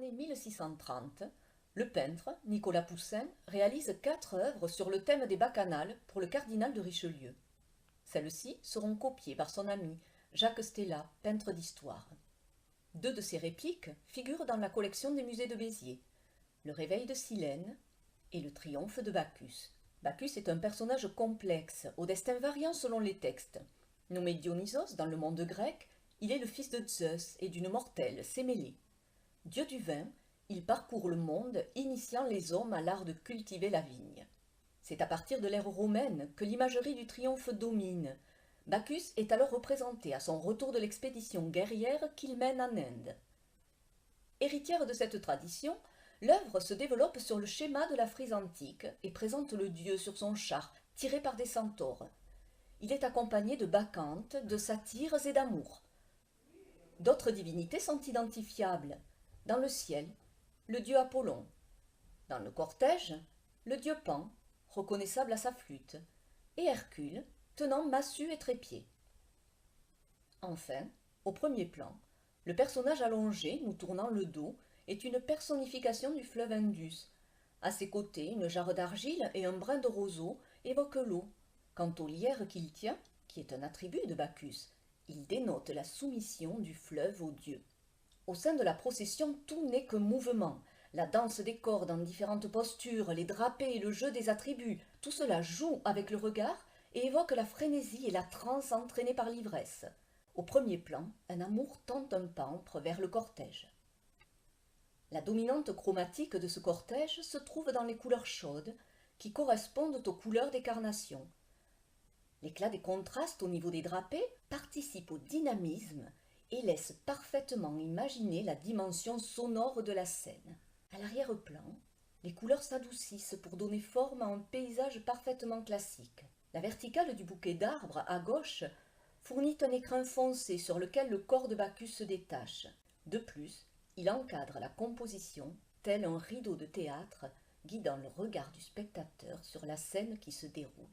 l'année 1630, le peintre Nicolas Poussin réalise 4 œuvres sur le thème des bacchanales pour le cardinal de Richelieu. Celles-ci seront copiées par son ami Jacques Stella, peintre d'histoire. 2 de ces répliques figurent dans la collection des musées de Béziers, le réveil de Silène et le triomphe de Bacchus. Bacchus est un personnage complexe, au destin variant selon les textes. Nommé Dionysos dans le monde grec, il est le fils de Zeus et d'une mortelle, Sémélé. Dieu du vin, il parcourt le monde, initiant les hommes à l'art de cultiver la vigne. C'est à partir de l'ère romaine que l'imagerie du triomphe domine. Bacchus est alors représenté à son retour de l'expédition guerrière qu'il mène en Inde. Héritière de cette tradition, l'œuvre se développe sur le schéma de la frise antique et présente le dieu sur son char, tiré par des centaures. Il est accompagné de bacchantes, de satyres et d'amour. D'autres divinités sont identifiables. Dans le ciel, le dieu Apollon. Dans le cortège, le dieu Pan, reconnaissable à sa flûte, et Hercule, tenant massue et trépied. Enfin, au premier plan, le personnage allongé, nous tournant le dos, est une personnification du fleuve Indus. À ses côtés, une jarre d'argile et un brin de roseau évoquent l'eau. Quant au lierre qu'il tient, qui est un attribut de Bacchus, il dénote la soumission du fleuve aux dieux. Au sein de la procession, tout n'est que mouvement. La danse des cordes en différentes postures, les drapés et le jeu des attributs, tout cela joue avec le regard et évoque la frénésie et la transe entraînée par l'ivresse. Au premier plan, un amour tend un pampre vers le cortège. La dominante chromatique de ce cortège se trouve dans les couleurs chaudes, qui correspondent aux couleurs des carnations. L'éclat des contrastes au niveau des drapés participe au dynamisme et laisse parfaitement imaginer la dimension sonore de la scène. À l'arrière-plan, les couleurs s'adoucissent pour donner forme à un paysage parfaitement classique. La verticale du bouquet d'arbres, à gauche, fournit un écrin foncé sur lequel le corps de Bacchus se détache. De plus, il encadre la composition, tel un rideau de théâtre, guidant le regard du spectateur sur la scène qui se déroule.